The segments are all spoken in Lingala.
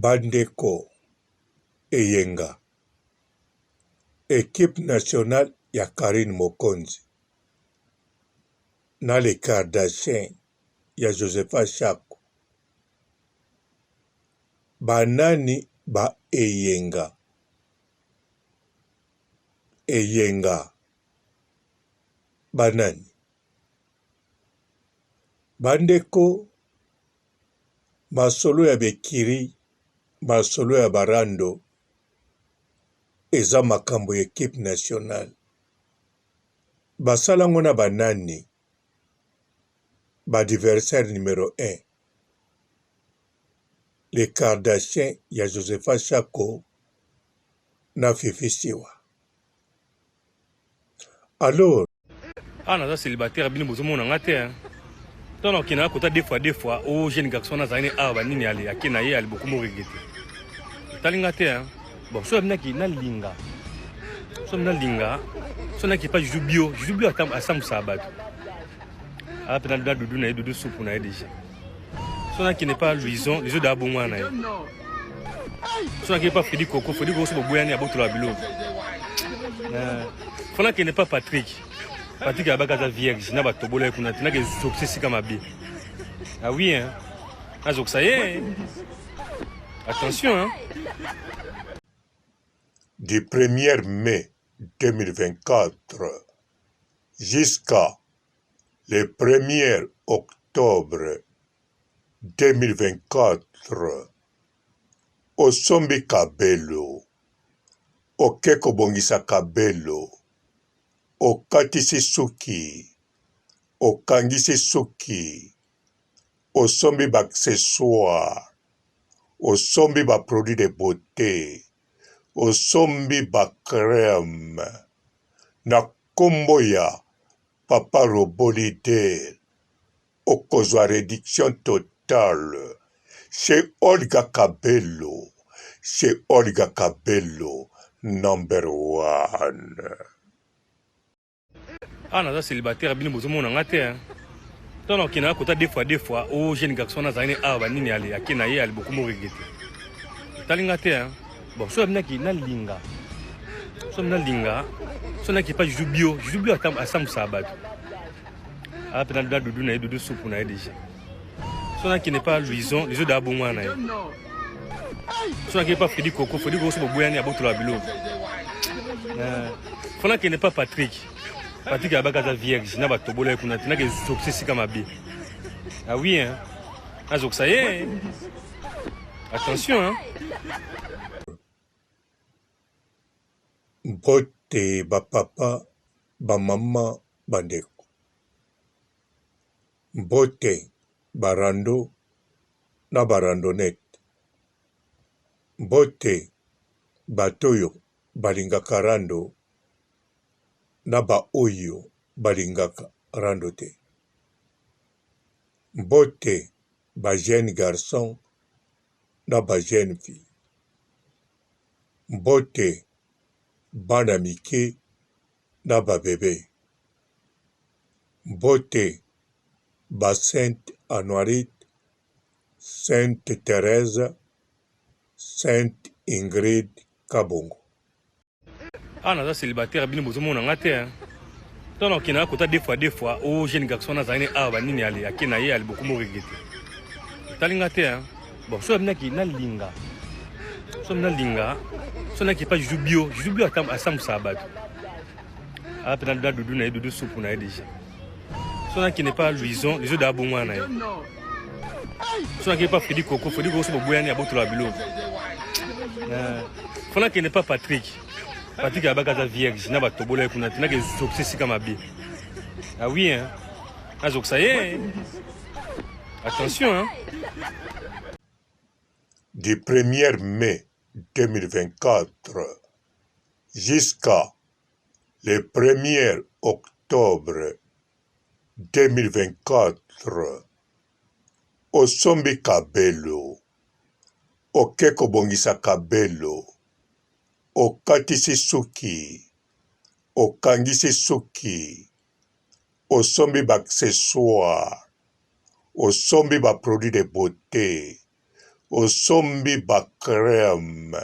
Bandeko Eyenga, équipe nationale ya Karine Mokonzi, na les Kardashiens ya Josepha Chako, banani ba Eyenga, banani, bandeko masolo ya bekiri, masolo ya barando, eza makambo ya équipe nationale. Basalango na banani, adversaire numéro 1, les Kardashiens ya Josepha Chako na Fifi Siwa. Alors, naza célibataire bino bozomona nga te ntango okendaka kota deux fois o jeune garçon nazali awa banini ake na ye ali beaucoup moregete etali nga te bon so abinaki nalinga so naki pa juju bio asambwisaka bato ala mpe na dudu na ye dudu supu na ye déjà so nakende pa luison les oyo bongo na ye so nakende pa fredi koko so boboyani abotola biloko fo nakende pa Patrick abaka aza vierge na batobola ye kuna te nake ezokisa esika mabe oui azokisa ye attention du 1er mai 2024 jusqu'à le 1er octobre 2024 osombi Kabelo, oke kobongisa Kabelo, okatisi suki, okangisi suki, osombi ba-accessoire, osombi ba-produit de beauté, osombi ba-crème, na kombo ya Papa Robolidel, okozwa réduction totale chez Olga Kabelo, number 1. naza célibataire bino bozomona nga te ntango okendaka kota deux fois o jeune garçon nazali awa banini ake na ye ali beaucoup moregete etali nga te bon so abinaki nalinga so naki pa juju bio asambwisaka bato ala mpe na dudu na ye dudu supu na ye déjà so nakende pa luison les oyo bongo na ye so nakende pa fredi koko so boboyani abotola biloko fo nakende pa Patrick abaka aza vierge na batobola ye kuna te nake ezokisa esika mabe oui azokisa ye attention mbote bapapa bamama bandeko, mbote barando na barandonete, mbote batoyo balingaka rando na baoyo balingaka rando te, mbote ba jeune garçon na ba jeune fille, mbote bana mike na babebe, mbote ba Sainte Anuarite, Sainte Thérèse, Sainte Ingrid Kabongo. naza célibataire bino bozomona nga te ntango okendaka kota deux fois o jeune garçon nazali awa banini ake na ye ali beaucoup moregete etali nga te bon so abinaki nalinga so naki pa juju bio asambwisaka bato ala mpe na dudu na ye dudu supu na ye déjà so nakende pa luison les oyo bongo na ye so nakende pa fredi koko so boboyani abotola biloko fo nakende pa Patrick abaka aza vierge na batobola ye kuna te nake ezokisa esika mabe oui azokisa ye attention du 1er mai 2024 jusqu'à le 1er octobre 2024 osombi Kabelo, oke kobongisa Kabelo, okatisi suki, okangisi suki, osombi ba-accessoire, osombi ba-produit de beauté, osombi bakreme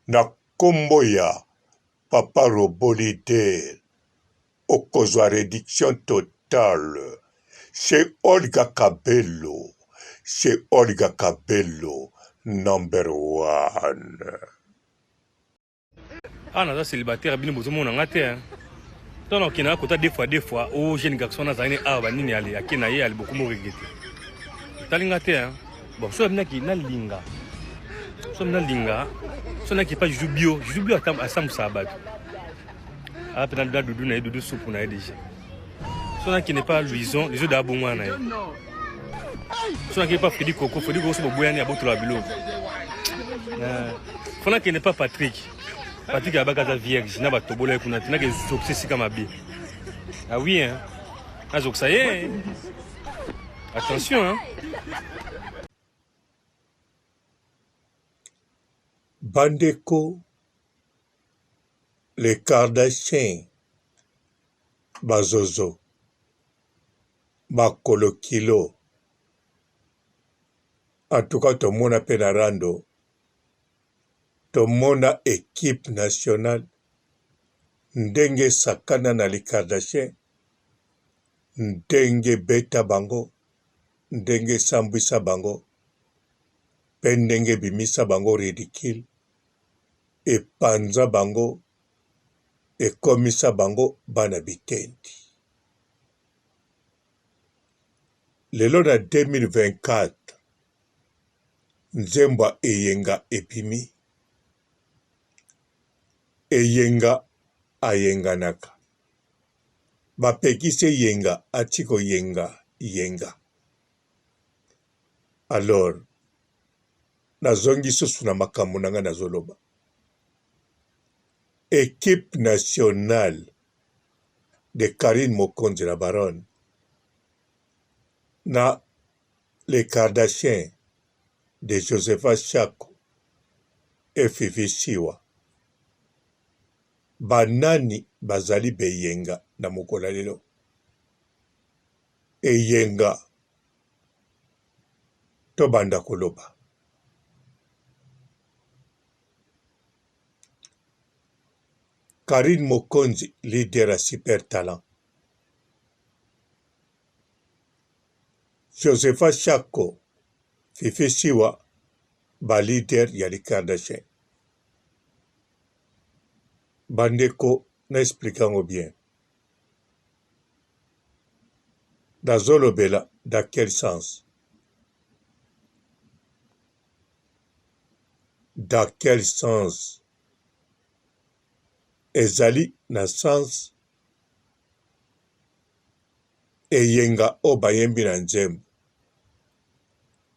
na nkombo ya papa Robolide okozwa réduction totale chez Olga Kabelo, chez Olga Kabelo number 1. Ah, naza célibataire bino bozomona nga te hein. Donc okina kota deux fois o jeune garçon nazali awa banini ali akina ye ali beaucoup mo regretter. Talinga te hein. Bon, so mna ki na linga. So mna linga. So na ki pas jubio atam asam sabat. Ah, peut-être da dudu na dudu soupe na déjà. So na qui n'est pas luison, les yeux d'abongwa na ye. So na qui pas Freddy Coco so boyani aboto la bilo. Fona qui n'est pas Patrick. Patrick Abakaza vierge, n'a pas tobolé kuna tina ke succès comme abi. Ah oui hein. Azok ça y est. Attention hein. Bandeko, les Kardashians, Bazozo, Makolo Kilo. En tout cas, tout le monde a penarando. Tout le monde a équipe nationale. Ndenge sakana na les Kardashians. Ndenge beta bango. Ndenge sambisa bango. Pendenge bimisa bango ridicule. E panza bango. E komisa bango bana bitendi. Lelo na 2024. Nzemba eyenga epimi. Eyenga ayenganaka. Bapekise yenga atiko yenga. Alors, nazongi susu na makambo nanga nazoloba. Équipe nationale de Karine Mokonzi la baronne na les Kardashians de Josepha Chako et Fifi Siwa. Banani bazali beyenga na mokola lelo. Eyenga to banda koloba. Karine Mokonzi, leader à super talent. Josepha Chako, Fifi Siwa, ba leader ya les Kardashians. Bandeko, n'expliquant bien. Nazolobela, dans quel sens? Dans quel sens? Ezali na sens eyenga o bayembi na nzembo.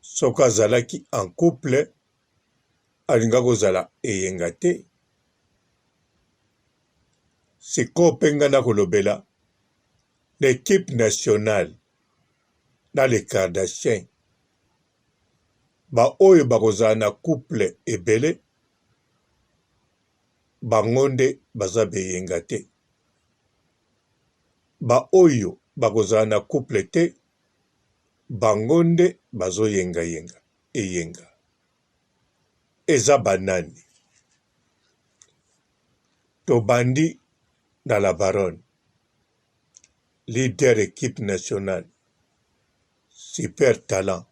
Soka azalaki en couple, alinga kozala eyenga te. Siko penga na kolobela, l'équipe nationale na les Kardashians, ba oyo bakozala na couple ebele, bangonde baza beyenga te. Ba oyo bakozala na couple te, bangonde bazo yenga eyenga. Eza banani. Tobandi na la baronne, leader équipe nationale, super talent.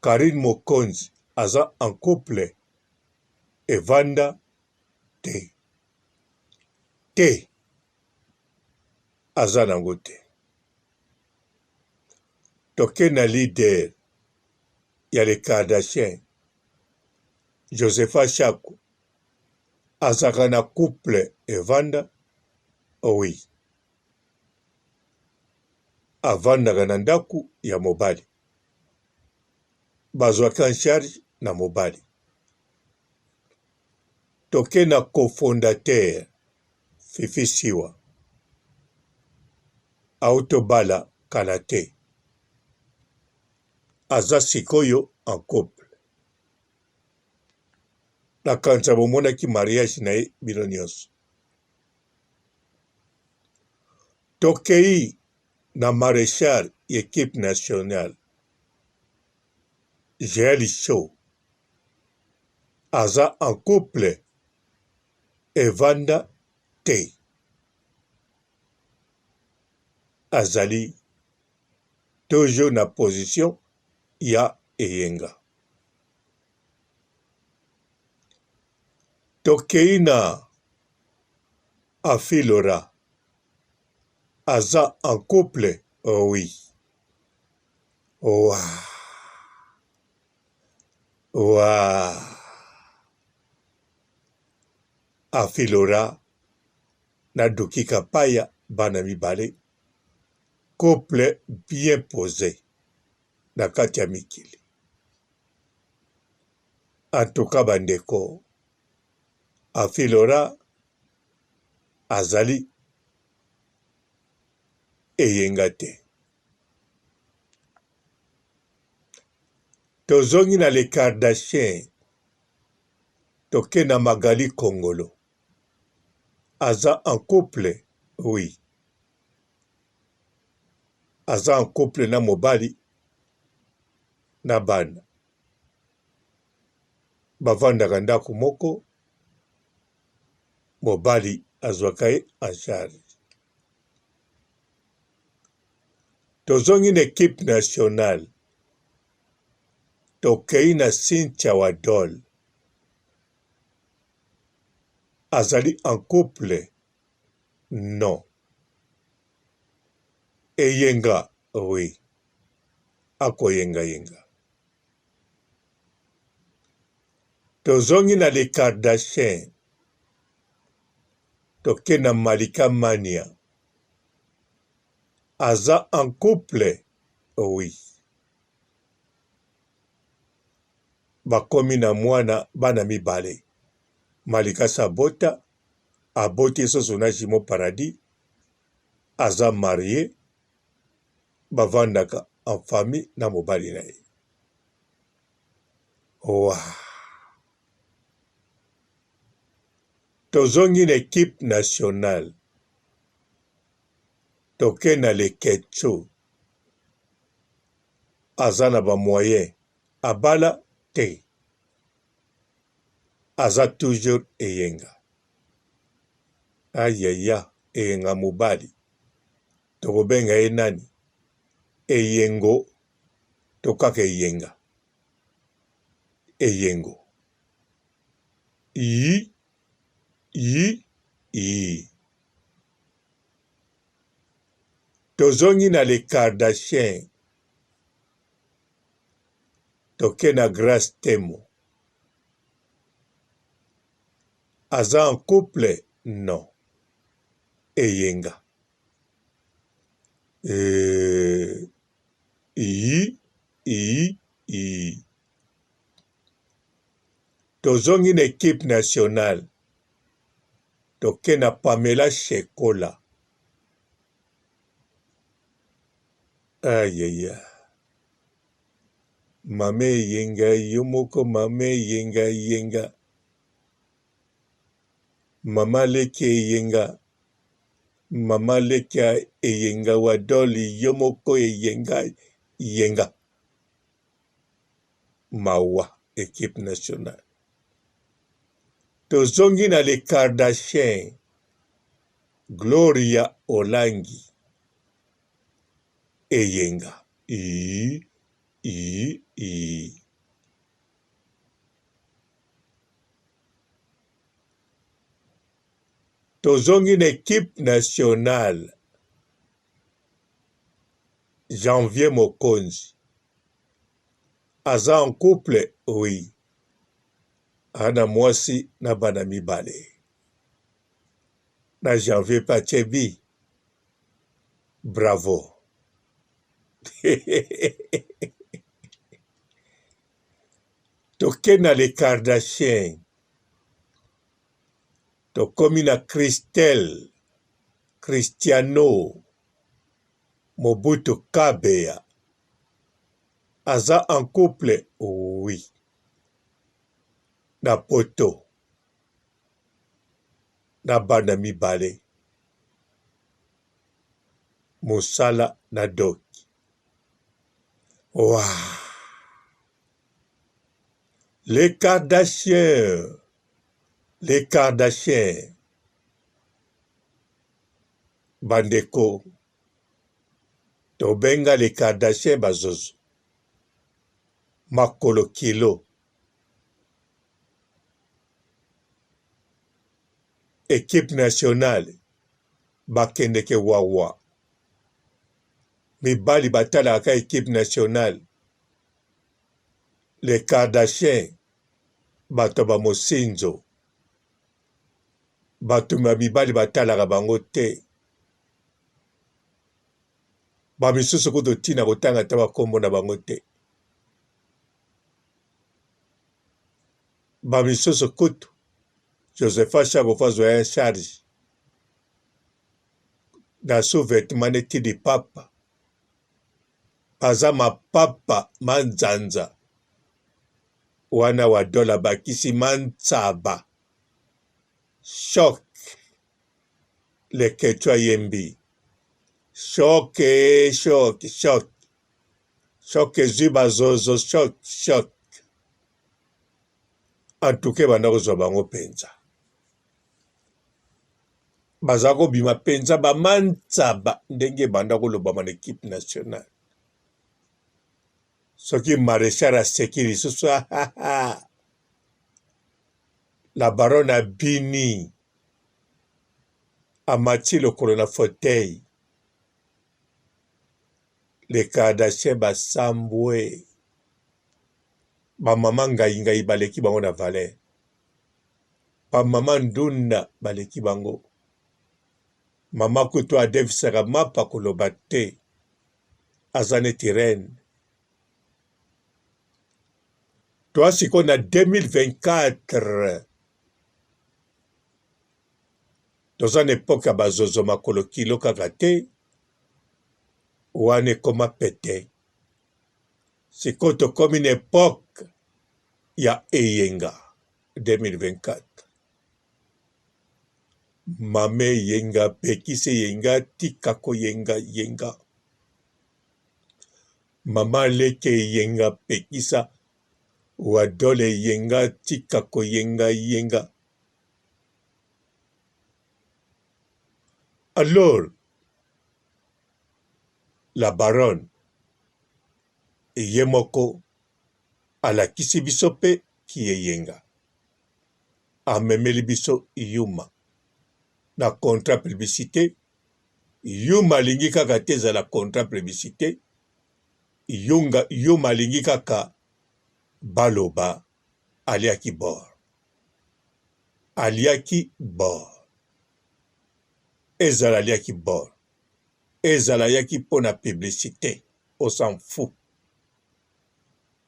Karine Mokonzi aza en couple evanda te. Te aza nango te. Toke na leader ya les Kardashians, Josepha Chako, azaka na couple evanda, oui. Avandaka na ndaku ya mobali. Bazwaka en charge na mobali. Toke na cofondateur Fifi Siwa. Autobala Kalate. Aza sikoyo en couple. Na kanza bomonaki mariage na ye bino nyonso. Tokei na maréchal équipe nationale. Joel Show aza en couple evanda te azali toujours na position ya eyenga. Tokei na Afilora aza en couple, oui. Ouah. Ouah. Afilora na Dukika Paya bana mibale. Couple bien posé na kati ya mikili. En tout cas bandeko, Afilora azali eyenga te. Tozongi na le Kardashian, toke na Magali Kongolo. Aza en couple, oui. Aza en couple na mobali na bana. Bavandaka ndako moko, mobali azwaka ye en charge. Tozongi na équipe nationale, tokei na Cynthia Wadol. Azali en couple, non. Eyenga, oui. Ako yenga yenga. Tozongi na le Kardashian, toke na Malika Mania. Aza en couple, oui. Bakomi na mwana bana mibale. Malika Sabota, aboti soso na Jimo Paradis, aza marié, bavandaka en famille na mobali na ye. Ouah. Tozongi na équipe nationale, toke na le Ketcho, aza na ba moyen, abala te. Aza toujours eyenga. Ayaya, eyenga mobali. Tokobenga ye nani? Eyengo, tokaka eyenga. Eyengo. I. Tozongi na le Kardashian, toke na Grace Temo. Aza en couple, non. Eyenga. Tozongi na équipe nationale, toke na Pamela Shekola. Ayaya. Mame yenga yomoko, mame yenga. Mama leke yenga. Mama leke eyenga Wadoli yomoko yenga. Mawa, équipe nationale. Tozongi na le Kardashian, Gloria Olangi. Eyenga. Tozongi na équipe nationale, Janvier Mokonzi. Aza en couple, oui. Ana mwasi na bana mibale. Na Janvier Pachebi. Bravo. Toke na le Kardashian, tokomi na Christelle, Cristiano, Mobutu Kabea. Aza en couple, oui. Na poto, na bana mibale. Mosala na doki. Wow. Les Kardashiens, les Kardashiens, bandeko, tobenga les Kardashiens bazozo, makolo kilo, équipe nationale, bakendeke wawa, mibali batalaka équipe nationale, les Kardashiens, bato bamosinzo, bato mibali batalaka bango te, bamisusu kutu tina kotanga ta bakombo na bango te, bamisusu kutu Josepha Chagofa zoya charge na sous-vêtement neti di papa baza mapapa manzanza wana wa dola bakisi mantsaba choc le quechua yembi choc ezwi bazozo choc antuke banda kozwa bango mpenza baza kobima mpenza bamantsaba ndenge banda kolobama na équipe nationale soki maréchal aseki lisusu la baronne abini amati lokolo na fauteuil le Kardashiens basambwe bamama ngai baleki bango na valer bamama ndunda baleki bango mama kutu adefisaka mapa koloba te aza neti reine toa sikoyo na 2024 toza na epoke ya bazozo makolo kilo kaka te wana ekoma pete sikoyo tokomi na epoke ya eyenga 2024 mame yenga pekisi yenga tika koyenga mama leke yenga pekisa wadole yenga tika koyenga alors la baronne ye moko alakisi biso mpe kiyeyenga amemeli biso yuma na contrat publicité yuma alingi kaka te ezala contrat publicité yuma alingi kaka baloba aliaki bor ezala aliaki bor ezala yaki mpona publicité on s'en fout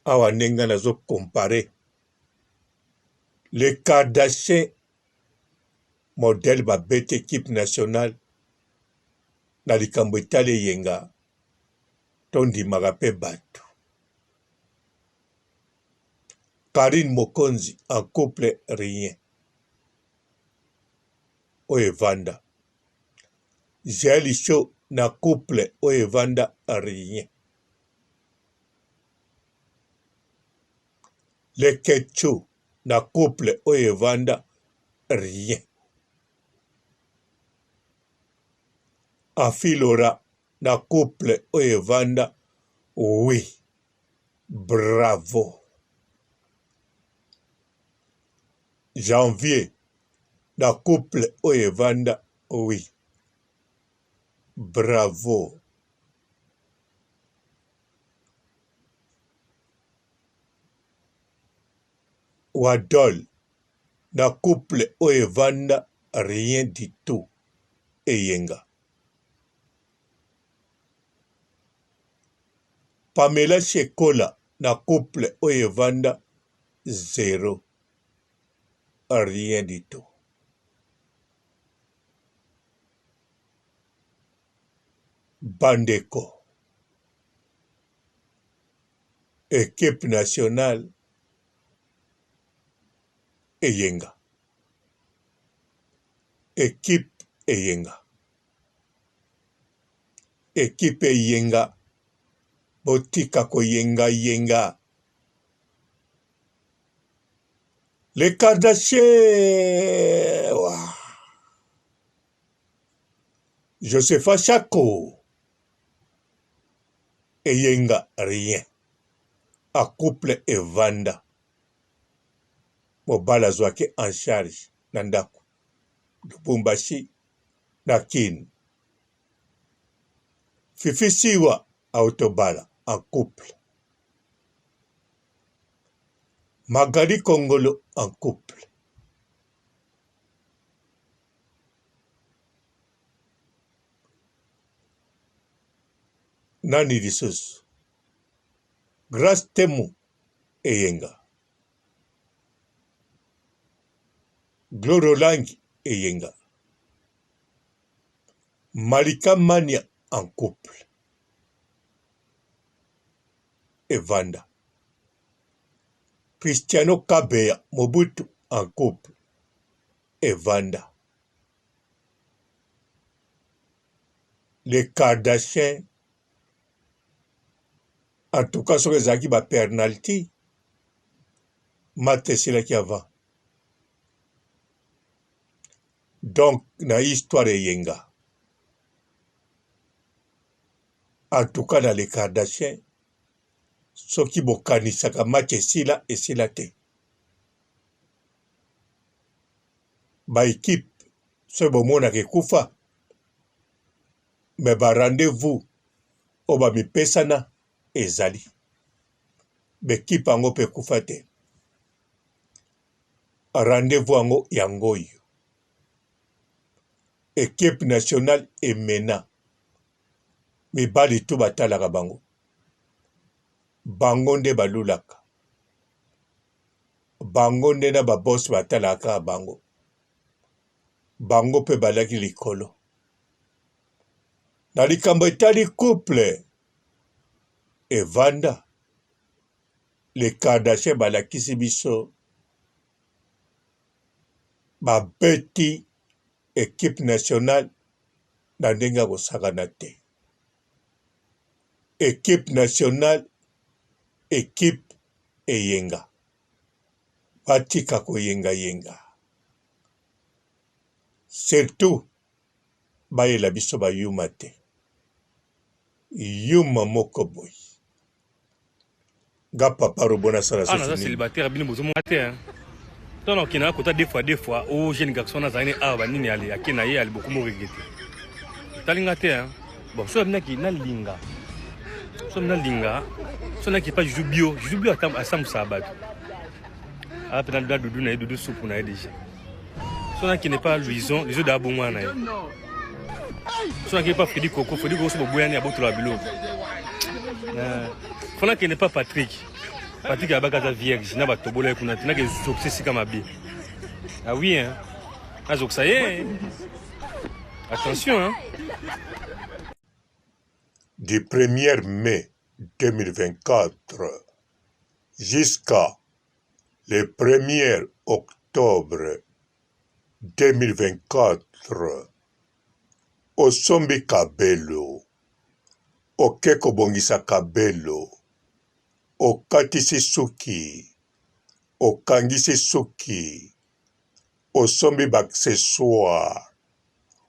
awa ndenge nazo compare le Kardashiens modèle babete équipe nationale na likambo etali eyenga tondimaka mpe bato Karine Mokonzi en couple rien oyo evanda Jaël Show na couple oyo evanda rien le Quechua na couple oyo evanda rien Afilora na couple oyo evanda oui bravo Janvier na couple oyo evanda oui bravo Wadol na couple oyo evanda rien du tout eyenga Pamela Shekola na couple oyo evanda zéro rien du tout bandeko équipe nationale eyenga équipe eyenga botika koyenga Les Kardashians. Josepha Chako. Eyenga rien. A couple Evanda. Mobala zwake en charge. Nandaku. Lubumbashi. Nakin. Fifi Siwa. Autobala. En couple. Magali Kongolo en couple. Nani Rissus. Grace Temu Eyenga. Glorolangi Eyenga. Malika Mania en couple. Evanda. Cristiano Kabeya Mobutu en couple. Evanda. Les Kardashians. En tout cas, sur les acquis, penalty. Mate c'est là qui avant. Donc, na histoire de Yenga. En tout cas, dans les Kardashians, ce qui bokani saka match sila et sila te. Ba équipe, ce bon mona ke kufa. Mais ba rendez-vous, oba mi pesana. Ezali. L'équipe ango pe kufate. Rendez-vous ango yangoyo. Équipe nationale emena. Mi bali tu batalaka bango. Bango nde balulaka. Bango nde na ba boss batalaka bango. Bango pe balaki likolo. Na likambo etali couple. Evanda, les Kardashians balakisi biso, babeti équipe nationale na ndenga kosakana te. Équipe nationale, équipe eyenga. Batika koyenga yenga. Surtout, bayela biso bayuma te. Yuma moko boy. Papa Robona Sala Ana célibataire bino bozo monate hein. Tona kina kota deux fois o jeune garçon na zane a banini ali akina ye ali beaucoup mo regretter. Talinga te hein. Bon so na ki na linga. So na linga. So na ki pas jubio atam asam sabat. A pe na dudu na dudu soupe na déjà. So na ki n'est pas luison, les autres d'abongwa na. So na ki pas Freddy Coco so boyani aboto la bilo. Fona qui n'est pas Patrick. Patrick a bagaza vierge, n'a pas tobolé qu'on a que succès comme abi. Ah oui hein. Azok ça y est. Attention hein. Du 1er mai 2024 jusqu'à le 1er octobre 2024 Osombi Kabelo Okeko Bongisa Kabelo Okatisi Suki Okangisi Suki Osombi Baccessoire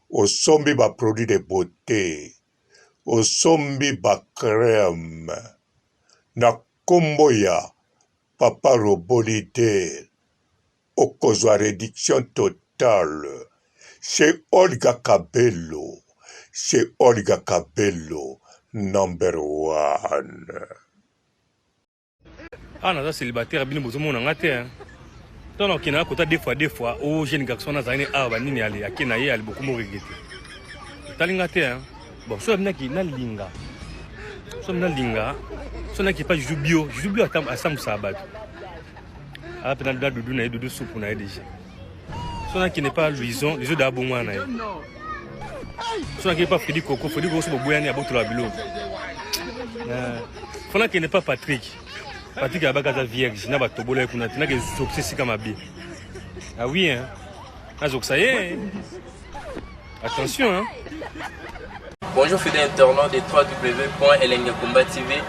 Osombi ba produit de beauté Osombi ba crème na kombo ya Papa Robolide okozwa réduction totale chez Olga Kabelo number 1. Ah na célibataire bino bozo mona ngate hein. Tona kina kota deux fois o jeune garçon na zane a banini ali akina ye ali beaucoup mo regretter. Talinga te hein. Bon so na ki na linga. So na linga. So na ki pas jubio atam asam sabat. A pe na dudu na dudu soupe na déjà. So na ki n'est pas luison, les autres d'abongwa na. So na ki pas Freddy Coco so boyani aboto la bilo. Fona qui n'est pas Patrick. Patrick a bagaza vierge, n'a pas tobolé qu'on a que succès comme abi. Ah oui hein. Azok ça y est. Attention hein. Bonjour fidèles internautes de www.elengiakomba TV.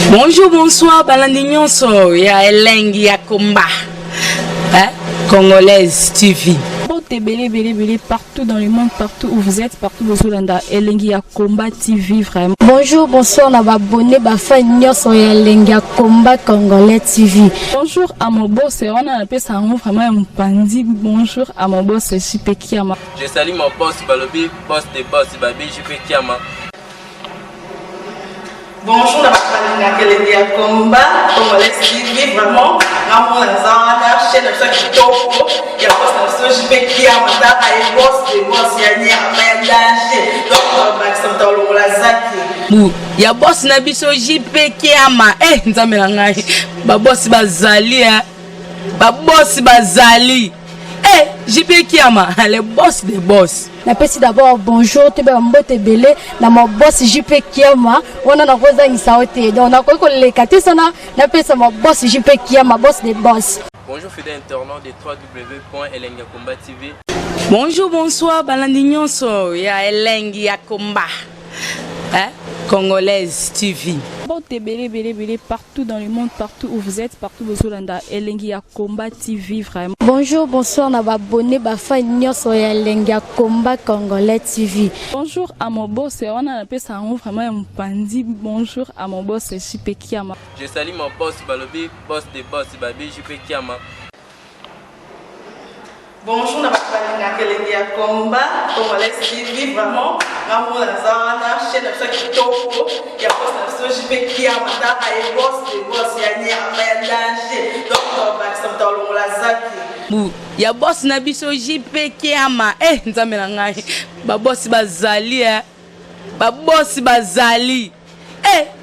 Bonjour, bonsoir, balandinyon so ya Elengi ya Komba. Congolaise TV. Belé, partout dans le monde, partout où vous êtes, partout où vous êtes, Elengi Combat TV, vraiment. Bonjour, bonsoir, on va abonné, sur Elengi Combat Congolais TV. Bonjour à mon boss, on a appelé ça vraiment un pandi. Bonjour à mon boss, JP Kiama. Je salue mon boss Balobi, boss des boss, Babi, JP Kiama. Bonjour, on va Elengi Combat Congolais TV, vraiment. Ramon Lazana, chaîne de ceux qui topo, il y a boss de JP Kiama, et boss des boss, il y a un danger. Donc, on va s'entendre au Lazaki. Il y a boss Nabiso JP Kiama, nzamenangai, ba boss bazali, ba boss bazali. JP Kiama, le boss des boss. Napesi d'abord bonjour, tu es mbote belé, na mon boss JP Kiama, on a rosa insaote, donc on a quoi les katisana, napesi mon boss JP Kiama, boss des boss. Bonjour fidèles internautes de www.elengacombat TV. Bonjour, bonsoir, balandignon so, ya Elengi Combat. Congolaise TV. Belé, partout dans le monde, partout où vous êtes, partout où vous êtes, Elengi Combat TV, vraiment. Bonjour, bonsoir, on va abonné, sur Elengi Combat Congolais TV. Bonjour à mon boss, on a appelé ça vraiment un pandi. Bonjour à mon boss, JP Kiama. Je salue mon boss Balobi, boss des boss, Babi, JP Kiama. Bonjour, on va Elengi Combat Congolais TV, vraiment. Ramon Lazana, chaîne de ceux qui topo, il y a boss de JP Kiama, et boss des boss, il y a un danger. Donc, on va s'entendre au Lazaki. Il y a boss Nabiso JP Kiama, nzamenangai, ba boss bazali, ba boss bazali.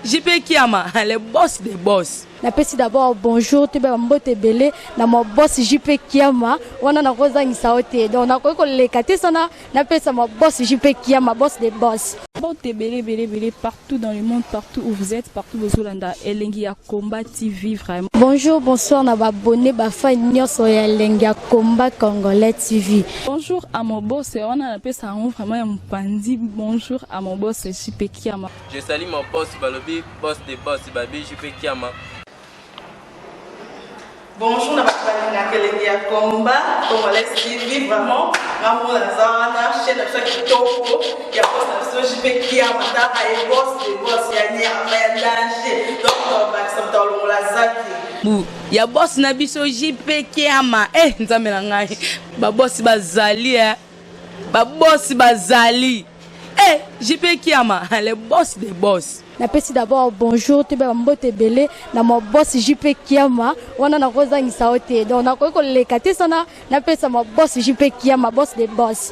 JP Kiama, le boss des boss. Napesi d'abord bonjour, tu es mbote belé, na mon boss JP Kiama, on a rosa insaote, donc on a quoi les katisana, napesi mon boss JP Kiama, boss des boss. Belé, partout dans le monde, partout où vous êtes, partout où vous êtes, Elengi Combat TV, vraiment. Bonjour, bonsoir, on va abonné, sur Elengi Combat Congolais TV. Bonjour à mon boss, on a appelé ça vraiment un pandi. Bonjour à mon boss, JP Kiama. Je salue mon boss Balobi, boss des boss, Babi, JP Kiama. Bonjour, on va Elengi Combat Congolais TV, vraiment. Ramon Lazana, chaîne de ceux qui topo, il y a boss de JP Kiama, et boss des boss, il y a un danger. Donc, on va s'entendre au Lazaki. Il y a boss Nabiso JP Kiama, nzamenangai, ba boss bazali, ba boss bazali. JP Kiama, le boss des boss. Napesi d'abord bonjour, tu es mbote belé, na mon boss JP Kiama, on a rosa insaote, donc on a quoi les katisana, napesi mon boss JP Kiama, boss des boss.